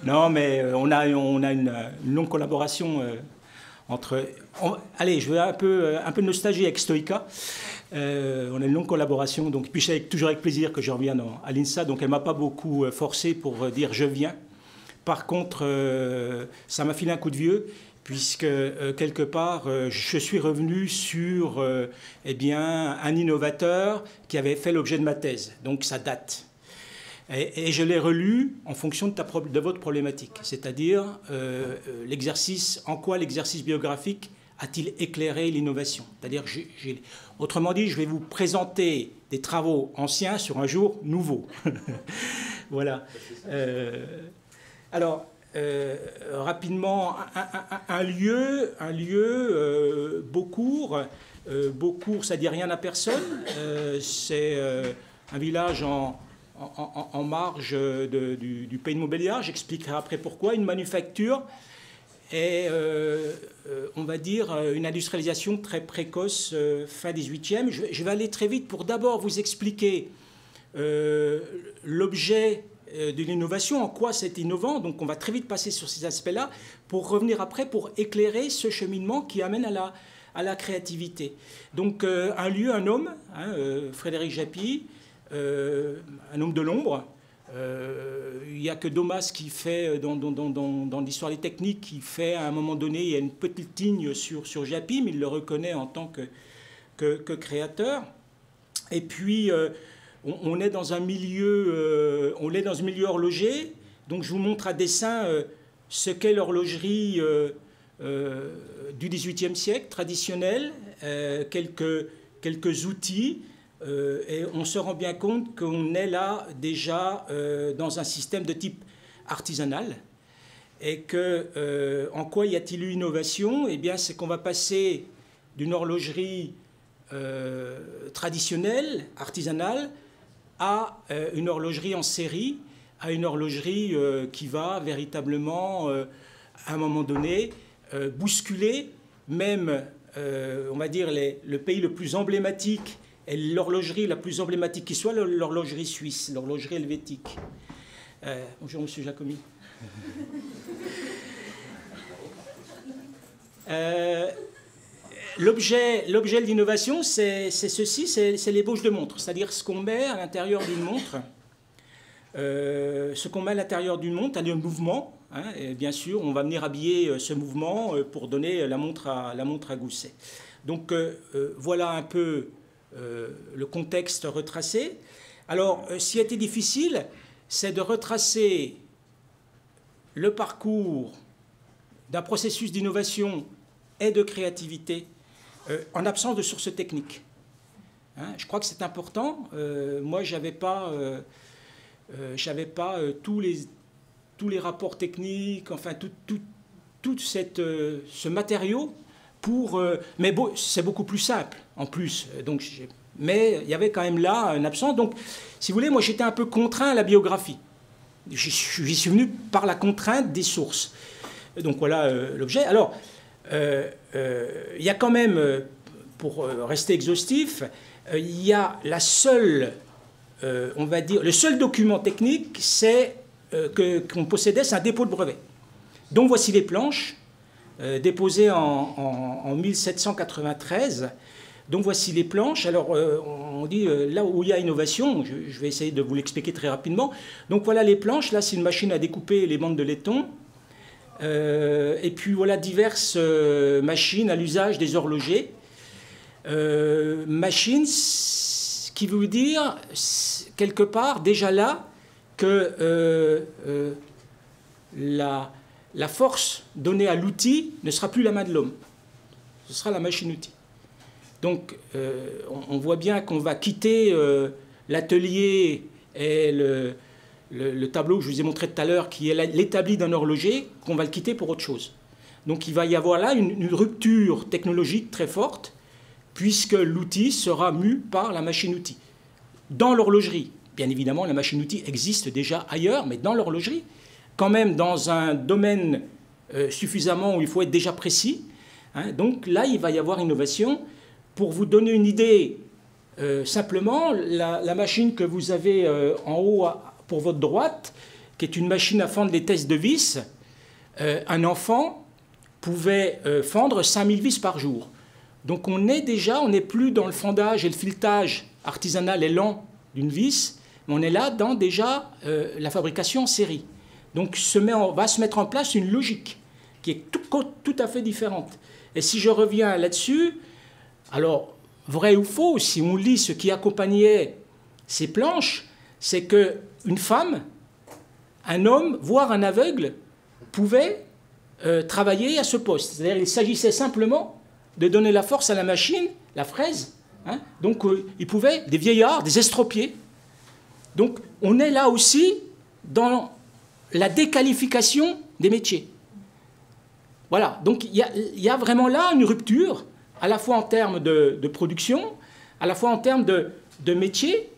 Non, mais on a une longue collaboration entre... allez, je veux un peu de nostalgie avec Stoïca. On a une longue collaboration, donc, puis c'est toujours avec plaisir que je reviens à l'INSA, donc elle ne m'a pas beaucoup forcé pour dire je viens. Par contre, ça m'a filé un coup de vieux, puisque quelque part, je suis revenu sur eh bien, un innovateur qui avait fait l'objet de ma thèse, donc ça date. Et je l'ai relu en fonction de votre problématique, c'est-à-dire l'exercice, en quoi l'exercice biographique a-t-il éclairé l'innovation? C'est-à-dire, autrement dit, je vais vous présenter des travaux anciens sur un jour nouveau. Voilà. Alors, rapidement, un lieu Beaucourt. Beaucourt, ça dit rien à personne. C'est un village en marge du pays de Montbéliard. J'expliquerai après pourquoi. Une manufacture et, on va dire, une industrialisation très précoce, fin 18e. Je vais aller très vite pour d'abord vous expliquer l'objet de l'innovation, en quoi c'est innovant. Donc on va très vite passer sur ces aspects-là pour revenir après, pour éclairer ce cheminement qui amène à la créativité. Donc un lieu, un homme, hein, Frédéric Japy, un homme de l'ombre. Il n'y a que Domas qui fait, dans l'histoire des techniques, qui fait à un moment donné, il y a une petite ligne sur Japy, mais il le reconnaît en tant que créateur. Et puis, on est dans un milieu, horloger. Donc, je vous montre à dessin ce qu'est l'horlogerie du XVIIIe siècle, traditionnelle, quelques outils. Et on se rend bien compte qu'on est là déjà dans un système de type artisanal. Et que, en quoi y a-t-il eu innovation? Eh bien, c'est qu'on va passer d'une horlogerie traditionnelle, artisanale, à une horlogerie en série, à une horlogerie qui va véritablement, à un moment donné, bousculer même, on va dire, le pays le plus emblématique et l'horlogerie la plus emblématique qui soit, l'horlogerie suisse, l'horlogerie helvétique. Bonjour, monsieur Jacomi. L'objet de l'innovation, c'est ceci, c'est l'ébauche de montre, c'est-à-dire ce qu'on met à l'intérieur d'une montre. Ce qu'on met à l'intérieur d'une montre, c'est-à-dire un mouvement. Hein, et bien sûr, on va venir habiller ce mouvement pour donner la montre à gousset. Donc voilà un peu le contexte retracé. Alors, ce qui a été difficile, c'est de retracer le parcours d'un processus d'innovation et de créativité en absence de sources techniques. Hein, je crois que c'est important. Moi, je n'avais pas, tous les rapports techniques, enfin, tout ce matériau. Mais bon, c'est beaucoup plus simple, en plus. Donc, mais il y avait quand même là un absence. Donc, si vous voulez, moi, j'étais un peu contraint à la biographie. J'y suis venu par la contrainte des sources. Donc, voilà l'objet. Alors, il y a quand même, pour rester exhaustif, il y a la seule, on va dire, le seul document technique, c'est qu'on possédait, c'est un dépôt de brevet. Donc, voici les planches. Déposé en 1793. Donc voici les planches. Alors on dit là où il y a innovation, je vais essayer de vous l'expliquer très rapidement. Donc voilà les planches, là c'est une machine à découper les bandes de laiton. Et puis voilà diverses machines à l'usage des horlogers. Machines qui veut dire quelque part déjà là que la force donnée à l'outil ne sera plus la main de l'homme, ce sera la machine-outil. Donc on voit bien qu'on va quitter l'atelier et le tableau que je vous ai montré tout à l'heure, qui est l'établi d'un horloger, qu'on va le quitter pour autre chose. Donc il va y avoir là une rupture technologique très forte, puisque l'outil sera mu par la machine-outil. Dans l'horlogerie, bien évidemment, la machine-outil existe déjà ailleurs, mais dans l'horlogerie, quand même dans un domaine suffisamment où il faut être déjà précis. Hein, donc là, il va y avoir innovation. Pour vous donner une idée, simplement, la machine que vous avez en haut pour votre droite, qui est une machine à fendre les tests de vis, un enfant pouvait fendre 5000 vis par jour. Donc on n'est plus dans le fendage et le filetage artisanal et lent d'une vis, mais on est là dans déjà la fabrication en série. Donc va se mettre en place une logique qui est tout à fait différente. Et si je reviens là-dessus, alors, vrai ou faux, si on lit ce qui accompagnait ces planches, c'est qu'une femme, un homme, voire un aveugle, pouvait travailler à ce poste. C'est-à-dire qu'il s'agissait simplement de donner la force à la machine, la fraise. Hein. Donc, ils pouvaient, des vieillards, des estropiés. Donc, on est là aussi dans la déqualification des métiers. Voilà, donc il y a vraiment là une rupture, à la fois en termes de production, à la fois en termes de métier.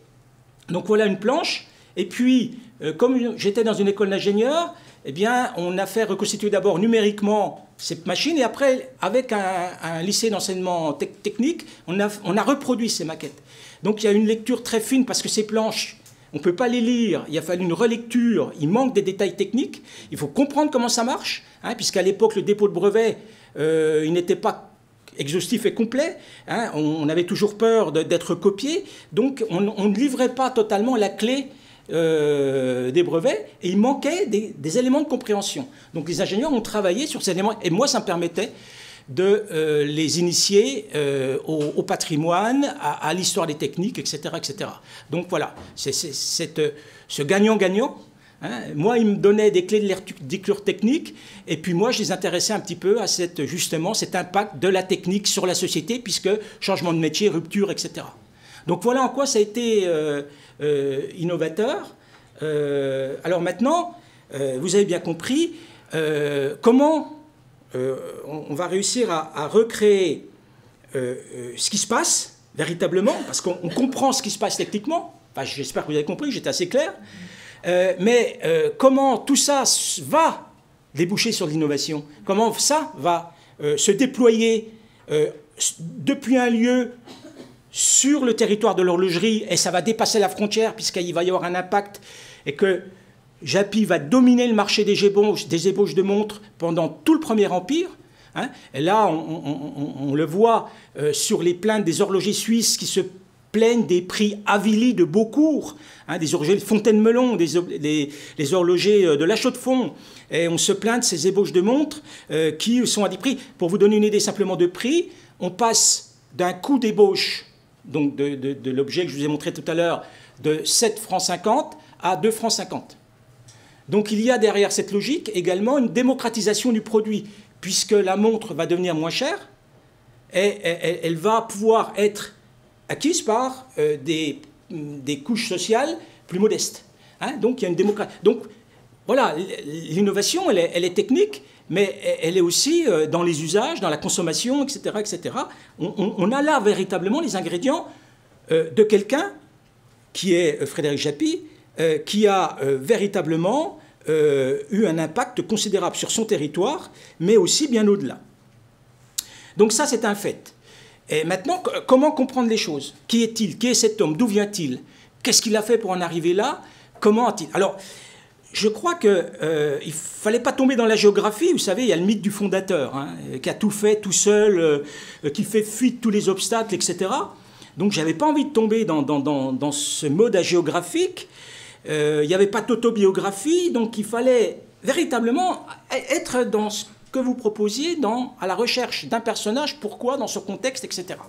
Donc voilà une planche. Et puis, comme j'étais dans une école d'ingénieurs, eh bien, on a fait reconstituer d'abord numériquement cette machine, et après, avec un lycée d'enseignement technique, on a reproduit ces maquettes. Donc il y a une lecture très fine, parce que ces planches, on ne peut pas les lire, il a fallu une relecture, il manque des détails techniques, il faut comprendre comment ça marche, hein, puisqu'à l'époque, le dépôt de brevet, il n'était pas exhaustif et complet, hein, on avait toujours peur d'être copié, donc on ne livrait pas totalement la clé des brevets, et il manquait des éléments de compréhension. Donc les ingénieurs ont travaillé sur ces éléments, et moi ça me permettait de les initier au patrimoine, à l'histoire des techniques, etc., etc. Donc voilà, c'est ce gagnant-gagnant. Hein. Moi, ils me donnaient des clés de lecture technique, et puis moi, je les intéressais un petit peu à justement cet impact de la technique sur la société, puisque changement de métier, rupture, etc. Donc voilà en quoi ça a été innovateur. Alors maintenant, vous avez bien compris comment on va réussir à recréer ce qui se passe véritablement, parce qu'on comprend ce qui se passe techniquement. Enfin, j'espère que vous avez compris, j'étais assez clair. Mais comment tout ça va déboucher sur l'innovation? Comment ça va se déployer depuis un lieu sur le territoire de l'horlogerie, et ça va dépasser la frontière, puisqu'il va y avoir un impact, et que Japy va dominer le marché des ébauches de montres pendant tout le Premier Empire. Hein. Et là, on le voit sur les plaintes des horlogers suisses qui se plaignent des prix avilis de Beaucourt, hein, des horlogers de Fontaine-Melon, les horlogers de La Chaux-de-Fonds. Et on se plaint de ces ébauches de montres qui sont à des prix. Pour vous donner une idée simplement de prix, on passe d'un coût d'ébauche, donc de l'objet que je vous ai montré tout à l'heure, de 7,50 francs à 2,50 francs. Donc il y a derrière cette logique également une démocratisation du produit, puisque la montre va devenir moins chère, et elle va pouvoir être acquise par des couches sociales plus modestes. Hein. Donc il y a une démocratie. Donc voilà, l'innovation, elle est technique, mais elle est aussi dans les usages, dans la consommation, etc. etc. On a là véritablement les ingrédients de quelqu'un qui est Frédéric Japy, qui a véritablement eu un impact considérable sur son territoire, mais aussi bien au-delà. Donc ça, c'est un fait. Et maintenant, comment comprendre les choses? Qui est-il? Qui est cet homme? D'où vient-il? Qu'est-ce qu'il a fait pour en arriver là? Comment a-t-il? Alors, je crois qu'il ne fallait pas tomber dans la géographie. Vous savez, il y a le mythe du fondateur, hein, qui a tout fait tout seul, qui fait fuite tous les obstacles, etc. Donc, je n'avais pas envie de tomber dans ce mode agéographique. Il n'y avait pas d'autobiographie, donc il fallait véritablement être dans ce que vous proposiez, à la recherche d'un personnage, pourquoi, dans ce contexte, etc.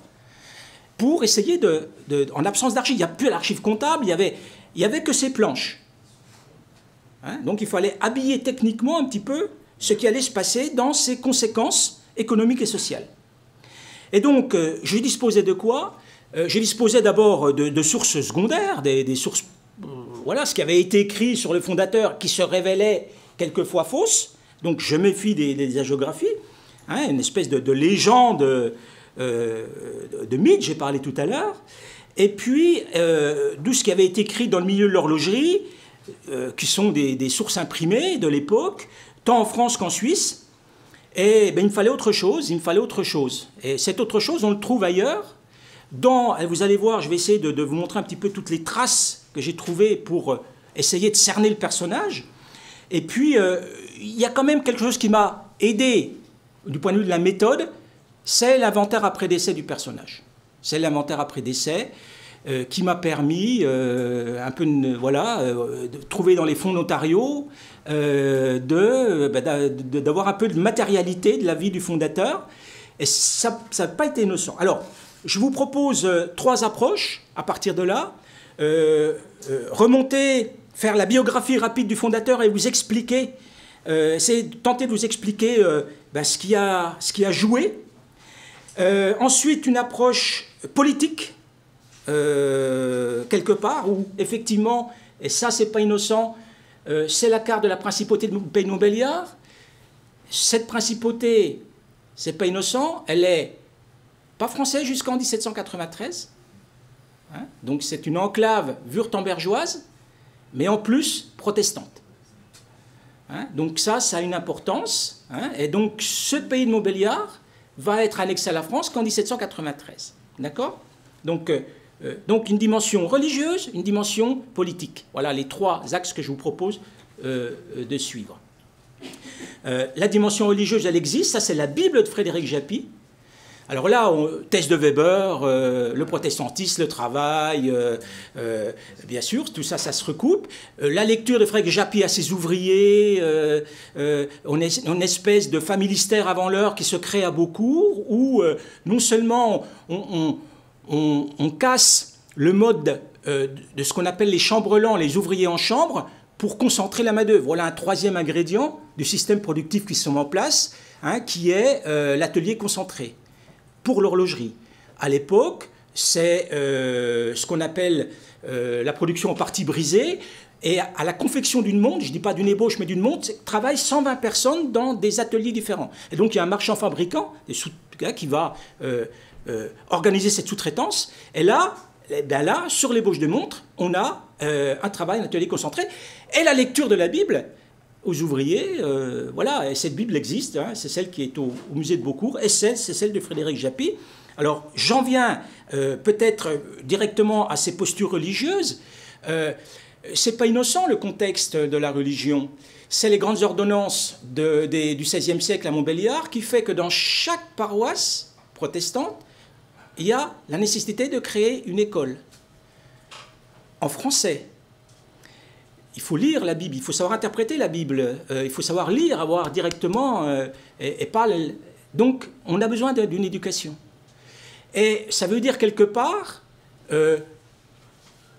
Pour essayer en absence d'archives, il n'y a plus l'archive comptable, il y avait que ces planches. Hein, donc il fallait habiller techniquement un petit peu ce qui allait se passer dans ses conséquences économiques et sociales. Et donc, je disposais de quoi? Je disposais d'abord de sources secondaires, des sources... Voilà ce qui avait été écrit sur le fondateur qui se révélait quelquefois fausse. Donc je méfie des hagiographies, hein, une espèce de légende, de mythe, j'ai parlé tout à l'heure. Et puis, d'où ce qui avait été écrit dans le milieu de l'horlogerie, qui sont des sources imprimées de l'époque, tant en France qu'en Suisse. Et ben, il me fallait autre chose, Et cette autre chose, on le trouve ailleurs. Vous allez voir, je vais essayer de vous montrer un petit peu toutes les traces que j'ai trouvées pour essayer de cerner le personnage. Et puis, il y a quand même quelque chose qui m'a aidé du point de vue de la méthode, c'est l'inventaire après décès du personnage. C'est l'inventaire après décès qui m'a permis de trouver dans les fonds notariaux d'avoir un peu de matérialité de la vie du fondateur. Et ça n'a pas été innocent. Alors, je vous propose 3 approches à partir de là. Remonter, faire la biographie rapide du fondateur et vous expliquer, tenter de vous expliquer ce qui a joué. Ensuite, une approche politique, quelque part, où effectivement, et ça c'est pas innocent, c'est la carte de la principauté de Pays de Montbéliard. Cette principauté, c'est pas innocent, elle est pas française jusqu'en 1793. Hein, donc c'est une enclave wurtembergeoise, mais en plus protestante. Hein, donc ça a une importance. Hein, et donc ce Pays de Montbéliard va être annexé à la France qu'en 1793. D'accord ? Donc une dimension religieuse, une dimension politique. Voilà les 3 axes que je vous propose de suivre. La dimension religieuse, elle existe. Ça, c'est la Bible de Frédéric Japy. Alors là, thèse de Weber, le protestantisme, le travail, bien sûr, tout ça, ça se recoupe. La lecture de Frédéric Japy à ses ouvriers, on est une espèce de familistère avant l'heure qui se crée à Beaucourt, où non seulement on casse le mode de ce qu'on appelle les chambres-lents, les ouvriers en chambre, pour concentrer la main-d'œuvre. Voilà un 3e ingrédient du système productif qui se met en place, hein, qui est l'atelier concentré. Pour l'horlogerie. À l'époque, c'est ce qu'on appelle la production en partie brisée, et à la confection d'une montre, je ne dis pas d'une ébauche, mais d'une montre, travaillent 120 personnes dans des ateliers différents. Et donc il y a un marchand fabricant qui va organiser cette sous-traitance, et là, sur l'ébauche de montre, on a un travail, un atelier concentré, et la lecture de la Bible aux ouvriers, voilà, et cette Bible existe, hein, c'est celle qui est au musée de Beaucourt, et c'est celle de Frédéric Japy. Alors, j'en viens peut-être directement à ces postures religieuses. C'est pas innocent, le contexte de la religion. C'est les grandes ordonnances du XVIe siècle à Montbéliard qui fait que dans chaque paroisse protestante, il y a la nécessité de créer une école en français. Il faut lire la Bible, il faut savoir interpréter la Bible, il faut savoir lire, avoir directement, et pas... Donc, on a besoin d'une éducation. Et ça veut dire quelque part,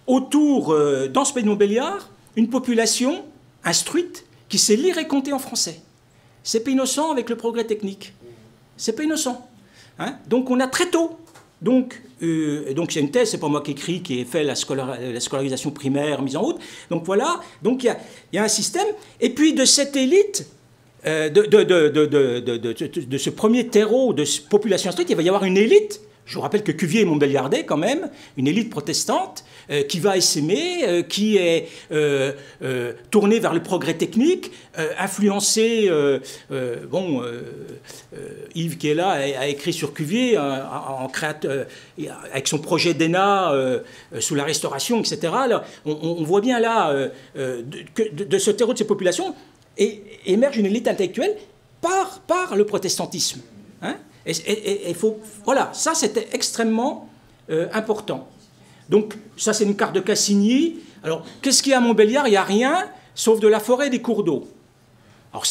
autour, dans ce Pays de Montbéliard, une population instruite qui sait lire et compter en français. C'est pas innocent avec le progrès technique. C'est pas innocent. Hein, donc, on a très tôt... Donc c'est une thèse, c'est pas moi qui écris, qui ai fait la scolarisation primaire mise en route. Donc voilà, donc il y a un système. Et puis de cette élite, de ce premier terreau de population instruite, il va y avoir une élite. Je vous rappelle que Cuvier est montbéliardais quand même, une élite protestante qui va essaimer, qui est tournée vers le progrès technique, influencée. Yves qui est là a écrit sur Cuvier avec son projet d'ENA sous la Restauration, etc. Alors, on voit bien là que de ce terreau de ces populations émerge une élite intellectuelle par le protestantisme. Hein. Et voilà, ça c'était extrêmement important. Donc ça c'est une carte de Cassigny. Alors qu'est-ce qu'il y a à Montbéliard? Il n'y a rien, sauf de la forêt et des cours d'eau. Alors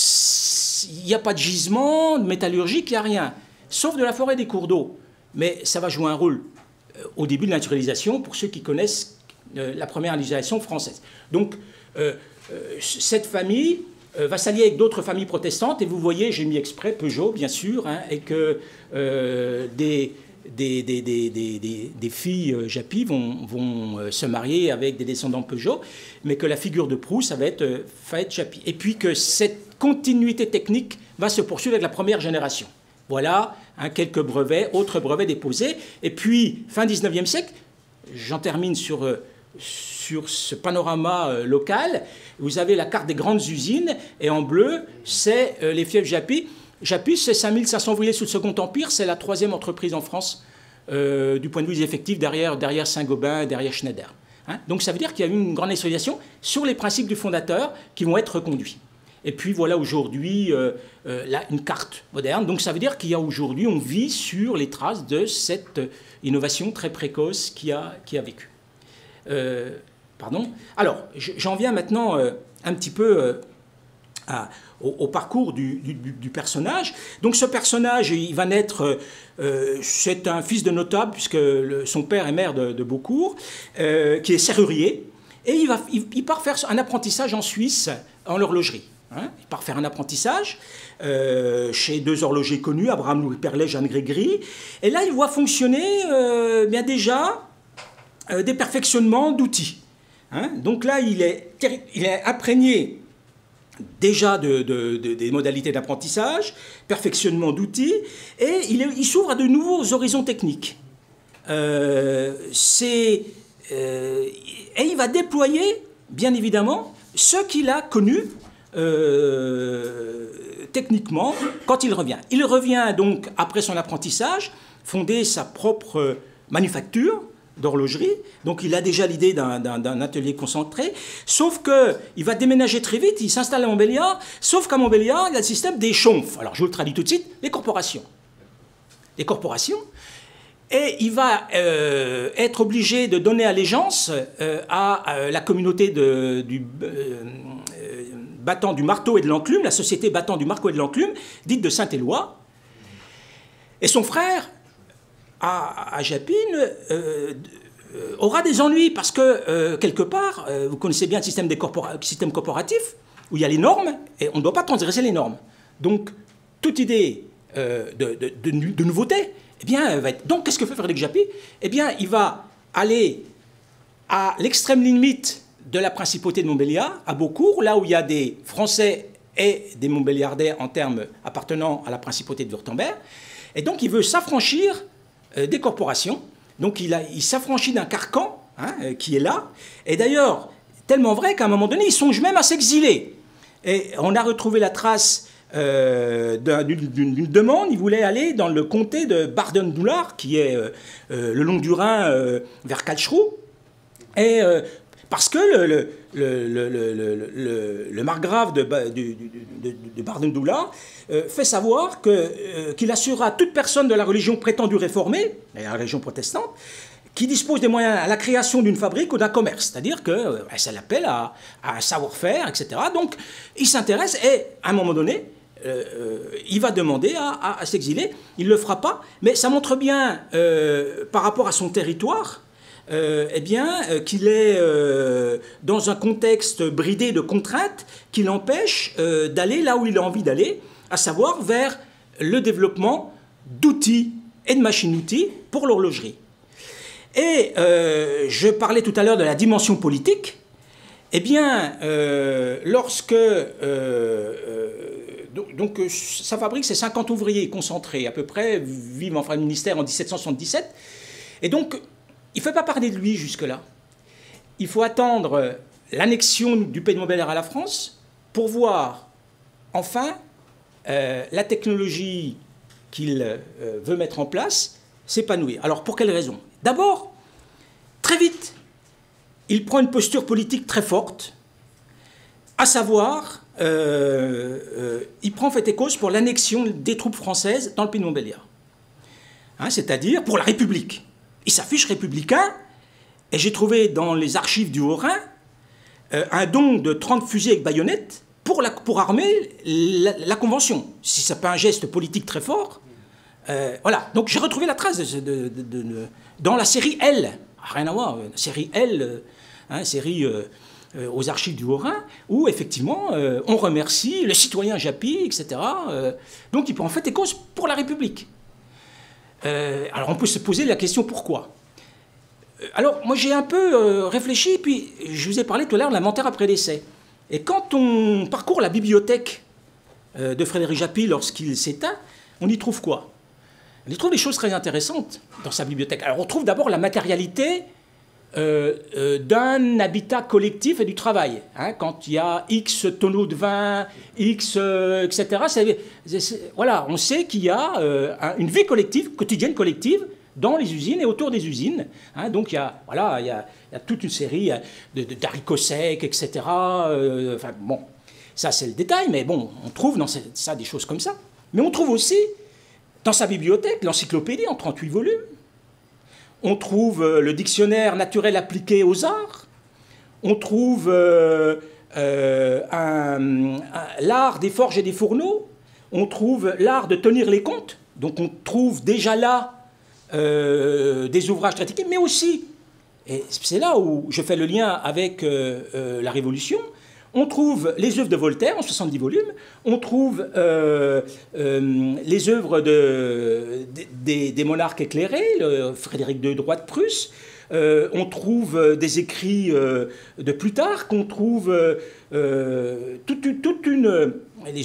il n'y a pas de gisement, de métallurgique, il n'y a rien, sauf de la forêt et des cours d'eau. Mais ça va jouer un rôle au début de l'industrialisation, pour ceux qui connaissent la première industrialisation française. Donc cette famille va s'allier avec d'autres familles protestantes, et vous voyez, j'ai mis exprès Peugeot, bien sûr, hein, et que des filles Japy vont se marier avec des descendants Peugeot, mais que la figure de proue, ça va être Japy. Et puis que cette continuité technique va se poursuivre avec la première génération. Voilà, hein, quelques brevets, autres brevets déposés. Et puis, fin 19e siècle, j'en termine sur ce panorama local. Vous avez la carte des grandes usines, et en bleu, c'est les fiefs Japy. Japy, c'est 5500 ouvriers sous le Second Empire, c'est la 3e entreprise en France du point de vue des effectifs, derrière Saint-Gobain, derrière Schneider. Hein. Donc ça veut dire qu'il y a eu une grande industrialisation sur les principes du fondateur qui vont être reconduits. Et puis voilà aujourd'hui une carte moderne. Donc ça veut dire qu'il y a aujourd'hui, on vit sur les traces de cette innovation très précoce qui a vécu. Pardon. Alors, j'en viens maintenant un petit peu au parcours du personnage. Donc ce personnage, il va naître, c'est un fils de notable, puisque son père est maire de Beaucourt, qui est serrurier, et il part faire un apprentissage en Suisse, en horlogerie. Hein. Il part faire un apprentissage chez 2 horlogers connus, Abraham Louis Perlet, Jeanne Grégory, et là il voit fonctionner bien déjà des perfectionnements d'outils. Hein. Donc là il est imprégné déjà des modalités d'apprentissage, perfectionnement d'outils, et il s'ouvre à de nouveaux horizons techniques. Et il va déployer, bien évidemment, ce qu'il a connu techniquement quand il revient. Il revient donc, après son apprentissage, fonder sa propre manufacture d'horlogerie, donc il a déjà l'idée d'un atelier concentré, sauf qu'il va déménager très vite, il s'installe à Montbéliard, sauf qu'à Montbéliard, il y a le système des chonfs. Alors je vous le traduis tout de suite, les corporations. Les corporations, et il va être obligé de donner allégeance à la communauté du battant du marteau et de l'enclume, la société battant du marteau et de l'enclume, dite de Saint-Éloi, et son frère, à Japine, aura des ennuis parce que, quelque part, vous connaissez bien le système corporatif, où il y a les normes, et on ne doit pas transgresser les normes. Donc, toute idée de nouveauté, eh bien, va être... Donc, qu'est-ce que fait Frédéric Japy? Eh bien, il va aller à l'extrême limite de la principauté de Montbéliard, à Beaucourt, là où il y a des Français et des Montbéliardais en termes appartenant à la principauté de Wurtemberg. Et donc, il veut s'affranchir des corporations. Donc il s'affranchit d'un carcan qui est là. Et d'ailleurs, tellement vrai qu'à un moment donné, il songe même à s'exiler. Et on a retrouvé la trace d'une demande. Il voulait aller dans le comté de Baden-Doulard, qui est le long du Rhin vers Karlsruhe. Et parce que le margrave de Baden-Doulard fait savoir qu'il assurera à toute personne de la religion prétendue réformée, la religion protestante, qui dispose des moyens à la création d'une fabrique ou d'un commerce. C'est-à-dire que ça l'appelle à un savoir-faire, etc. Donc, il s'intéresse et, à un moment donné, il va demander à s'exiler. Il ne le fera pas, mais ça montre bien, par rapport à son territoire, qu'il est dans un contexte bridé de contraintes qui l'empêche d'aller là où il a envie d'aller, à savoir vers le développement d'outils et de machines-outils pour l'horlogerie. Et je parlais tout à l'heure de la dimension politique. Eh bien, lorsque... donc, sa fabrique, c'est 50 ouvriers concentrés, à peu près, vivent en ministère en 1777. Et donc, il ne faut pas parler de lui jusque-là. Il faut attendre l'annexion du Pays de Montbéliard à la France pour voir, enfin, la technologie qu'il veut mettre en place s'épanouir. Alors, pour quelles raisons? D'abord, très vite, il prend une posture politique très forte, à savoir, il prend fait et cause pour l'annexion des troupes françaises dans le Pays de Montbéliard. Hein, c'est-à-dire pour la République. Il s'affiche républicain, et j'ai trouvé dans les archives du Haut-Rhin un don de 30 fusils avec baïonnettes pour armer la Convention. Si ce n'est pas un geste politique très fort, voilà. Donc j'ai retrouvé la trace dans la série L, rien à voir, série L, série aux archives du Haut-Rhin, où effectivement on remercie le citoyen Japy, etc. Donc il peut en fait et cause pour la République. Alors on peut se poser la question pourquoi. Alors moi j'ai un peu réfléchi, puis je vous ai parlé tout à l'heure de l'inventaire après décès. Et quand on parcourt la bibliothèque de Frédéric Japy lorsqu'il s'éteint, on y trouve quoi? On y trouve des choses très intéressantes dans sa bibliothèque. Alors on trouve d'abord la matérialité d'un habitat collectif et du travail. Hein, quand il y a X tonneaux de vin, X, etc., voilà, on sait qu'il y a une vie collective, quotidienne collective, dans les usines et autour des usines. Hein, donc il y a toute une série d'haricots secs, etc. Enfin, bon. Ça, c'est le détail, mais bon, on trouve dans ça des choses comme ça. Mais on trouve aussi, dans sa bibliothèque, l'encyclopédie en 38 volumes. On trouve le dictionnaire naturel appliqué aux arts. On trouve l'art des forges et des fourneaux. On trouve l'art de tenir les comptes. Donc on trouve déjà là des ouvrages très techniques, mais aussi, et c'est là où je fais le lien avec la Révolution, on trouve les œuvres de Voltaire en 70 volumes, on trouve les œuvres des monarques éclairés, Frédéric II, roi de Prusse, on trouve des écrits de Plutarque, on trouve les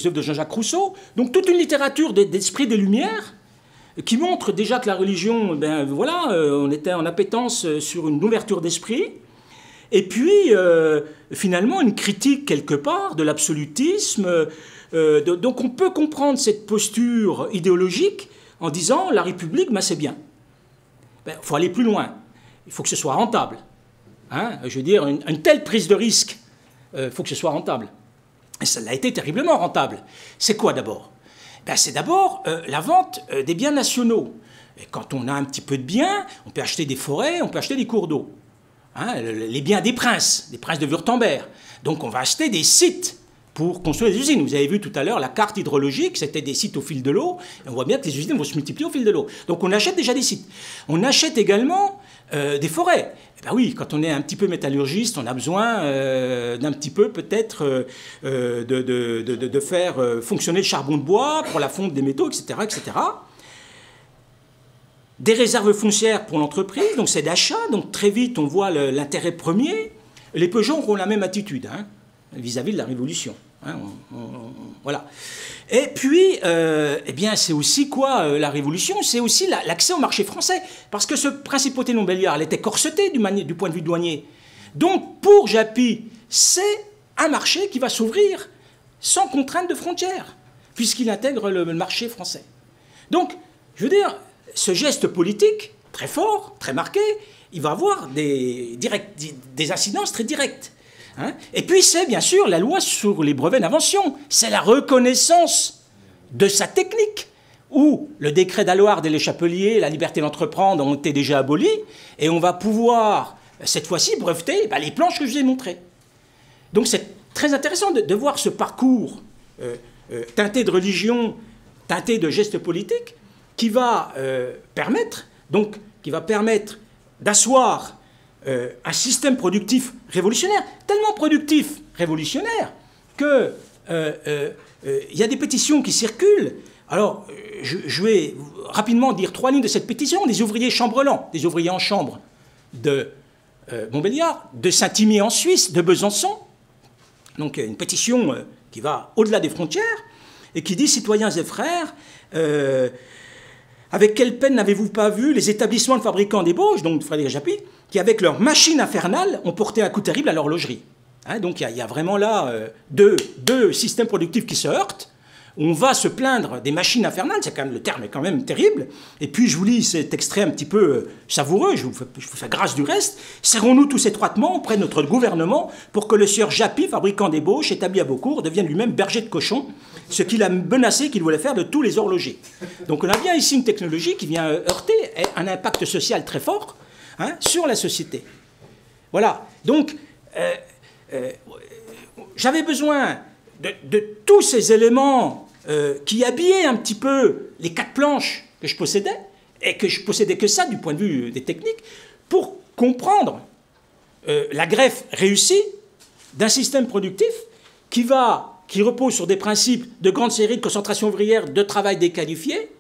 œuvres de Jean-Jacques Rousseau, donc toute une littérature d'esprit des Lumières qui montre déjà que la religion, ben voilà, on était en appétence sur une ouverture d'esprit, et puis finalement une critique quelque part de l'absolutisme. Donc on peut comprendre cette posture idéologique en disant la République, ben, c'est bien. Il faut aller plus loin. Il faut que ce soit rentable. Hein, je veux dire, une telle prise de risque, il faut que ce soit rentable. Et ça l'a été terriblement rentable. C'est quoi d'abord? Ben, c'est d'abord la vente des biens nationaux. Et quand on a un petit peu de biens, on peut acheter des forêts, on peut acheter des cours d'eau. Hein, les biens des princes de Wurtemberg. Donc on va acheter des sites pour construire des usines. Vous avez vu tout à l'heure la carte hydrologique, c'était des sites au fil de l'eau. On voit bien que les usines vont se multiplier au fil de l'eau. Donc on achète déjà des sites. On achète également des forêts. Eh ben oui, quand on est un petit peu métallurgiste, on a besoin d'un petit peu peut-être de faire fonctionner le charbon de bois pour la fonte des métaux, etc., etc. Des réserves foncières pour l'entreprise, donc c'est d'achat, donc très vite on voit l'intérêt premier. Les Peugeot auront la même attitude vis-à-vis de la Révolution. Hein, voilà. Et puis, eh bien, c'est aussi quoi la Révolution? C'est aussi l'accès au marché français. Parce que ce principauté Montbéliard, elle était corsetée du point de vue douanier. Donc, pour Japy, c'est un marché qui va s'ouvrir sans contrainte de frontières, puisqu'il intègre le marché français. Donc, je veux dire, ce geste politique, très fort, très marqué, il va avoir des incidences très directes. Hein. Et puis c'est bien sûr la loi sur les brevets d'invention, c'est la reconnaissance de sa technique, où le décret d'Aloard et les Chapeliers, la liberté d'entreprendre ont été déjà abolis, et on va pouvoir, cette fois-ci, breveter les planches que je vous ai montrées. Donc c'est très intéressant de voir ce parcours teinté de religion, teinté de gestes politiques, qui va permettre d'asseoir un système productif révolutionnaire, tellement productif, révolutionnaire, que y a des pétitions qui circulent. Alors, je vais rapidement dire 3 lignes de cette pétition. Des ouvriers chambrelans, des ouvriers en chambre de Montbéliard, de Saint-Imier en Suisse, de Besançon. Donc, une pétition qui va au-delà des frontières et qui dit « Citoyens et frères, avec quelle peine n'avez-vous pas vu les établissements de fabricants d'ébauche, donc Frédéric Japy, qui, avec leurs machines infernales, ont porté un coup terrible à l'horlogerie. Hein, donc il y a vraiment là deux systèmes productifs qui se heurtent. On va se plaindre des machines infernales, c'est quand même, le terme est quand même terrible. Et puis je vous lis cet extrait un petit peu savoureux, je vous fais grâce du reste. Serrons-nous tous étroitement auprès de notre gouvernement pour que le sieur Japy, fabricant d'ébauche, établi à Beaucourt, devienne lui-même berger de cochons, ce qu'il a menacé qu'il voulait faire de tous les horlogers. Donc on a bien ici une technologie qui vient heurter un impact social très fort sur la société. Voilà, donc j'avais besoin de tous ces éléments qui habillaient un petit peu les 4 planches que je possédais, et que je possédais que ça du point de vue des techniques, pour comprendre la greffe réussie d'un système productif qui repose sur des principes de grande série, de concentration ouvrière, de travail déqualifié,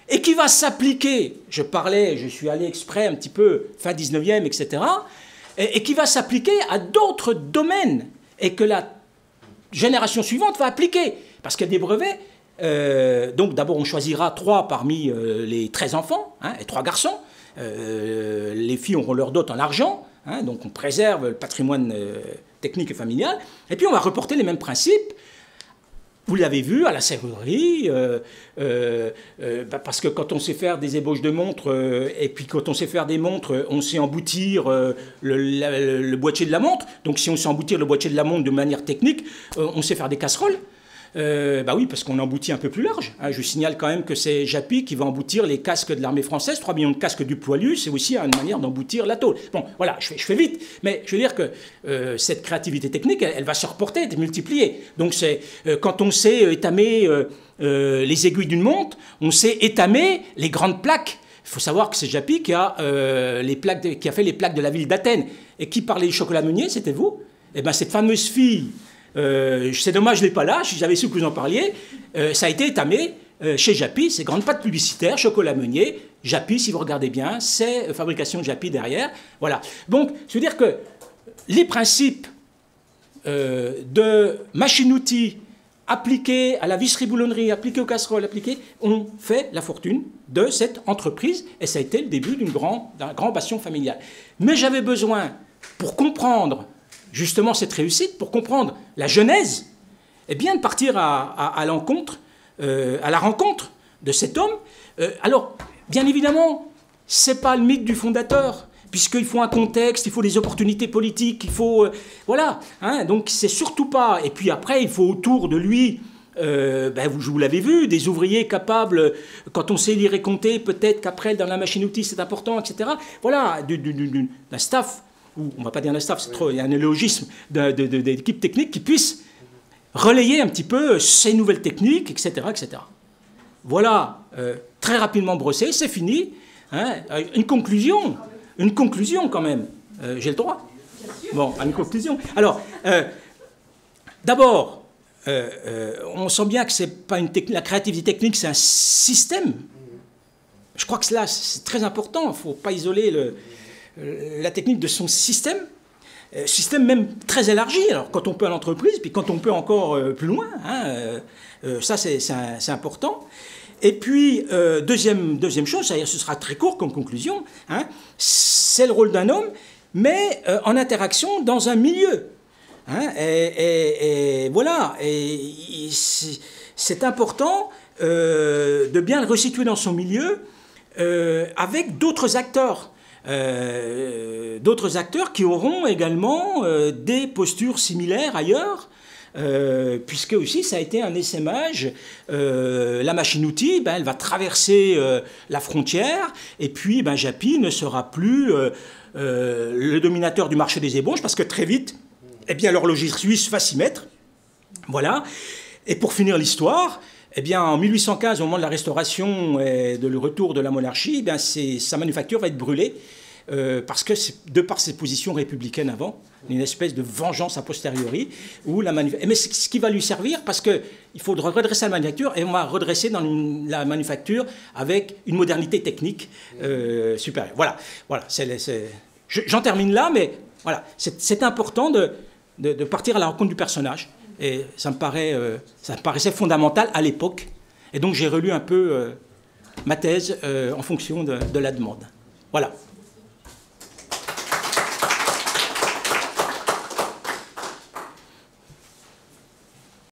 et qui va s'appliquer, je suis allé exprès un petit peu fin 19e, etc., et qui va s'appliquer à d'autres domaines, et que la génération suivante va appliquer. Parce qu'il y a des brevets, donc d'abord on choisira 3 parmi les 13 enfants, et 3 garçons, les filles auront leur dot en argent, donc on préserve le patrimoine technique et familial, et puis on va reporter les mêmes principes vous l'avez vu à la serrurerie, parce que quand on sait faire des ébauches de montres, et puis quand on sait faire des montres, on sait emboutir le boîtier de la montre. Donc si on sait emboutir le boîtier de la montre de manière technique, on sait faire des casseroles. Bah oui, parce qu'on emboutit un peu plus large. Hein. Je signale quand même que c'est Japy qui va emboutir les casques de l'armée française. 3 millions de casques du poilu, c'est aussi une manière d'emboutir la tôle. Bon, voilà, je fais vite. Mais je veux dire que cette créativité technique, elle va se reporter, être multipliée. Donc c'est quand on sait étamer les aiguilles d'une montre, on sait étamer les grandes plaques. Il faut savoir que c'est Japy qui a, qui a fait les plaques de la ville d'Athènes. Et qui parlait du chocolat meunier, c'était vous? Eh bien, cette fameuse fille... c'est dommage, je ne l'ai pas là, si j'avais su que vous en parliez, ça a été étamé chez Japy, ces grandes pattes publicitaires, chocolat meunier, Japy, si vous regardez bien, c'est fabrication de Japy derrière. Voilà. Donc, je veux dire que les principes de machine-outil appliqués à la visserie-boulonnerie, appliqués aux casseroles, appliqués, ont fait la fortune de cette entreprise, et ça a été le début d'un grand bastion familial. Mais j'avais besoin, pour comprendre justement cette réussite, pour comprendre la genèse, eh bien de partir à la rencontre de cet homme. Alors, bien évidemment, ce n'est pas le mythe du fondateur, puisqu'il faut un contexte, il faut des opportunités politiques, il faut... voilà, hein, donc c'est surtout pas... Et puis après, il faut autour de lui... vous l'avez vu, des ouvriers capables, quand on sait lire et compter, peut-être qu'après, dans la machine-outil, c'est important, etc. Voilà, d'un staff... ou on ne va pas dire un staff, c'est trop, il y a un élogisme d'équipe technique qui puisse relayer un petit peu ces nouvelles techniques, etc. etc. Voilà, très rapidement brossé, c'est fini. Hein, une conclusion quand même. J'ai le droit. Bon, à une conclusion. Alors, d'abord, on sent bien que c'est pas la créativité technique, c'est un système. Je crois que là, c'est très important, il ne faut pas isoler la technique de son système même très élargi, alors quand on peut à l'entreprise, puis quand on peut encore plus loin, hein, ça c'est important. Et puis, deuxième chose, ce sera très court comme conclusion, hein, c'est le rôle d'un homme, mais en interaction dans un milieu. Hein, et voilà, et c'est important de bien le resituer dans son milieu avec d'autres acteurs. D'autres acteurs qui auront également des postures similaires ailleurs, puisque aussi ça a été un essaimage. La machine-outil, elle va traverser la frontière, et puis Japy ne sera plus le dominateur du marché des ébauches, parce que très vite, eh bien, l'horlogerie suisse va s'y mettre. Voilà. Et pour finir l'histoire, eh bien, en 1815, au moment de la Restauration et de le retour de la monarchie, eh bien, sa manufacture va être brûlée parce que, de par ses positions républicaines avant, une espèce de vengeance a posteriori, où mais c'est ce qui va lui servir parce qu'il faut redresser la manufacture et on va redresser dans la manufacture avec une modernité technique supérieure. Voilà. J'en termine là, mais voilà, c'est important de partir à la rencontre du personnage. Et ça me paraissait fondamental à l'époque. Et donc j'ai relu un peu ma thèse en fonction de la demande. Voilà.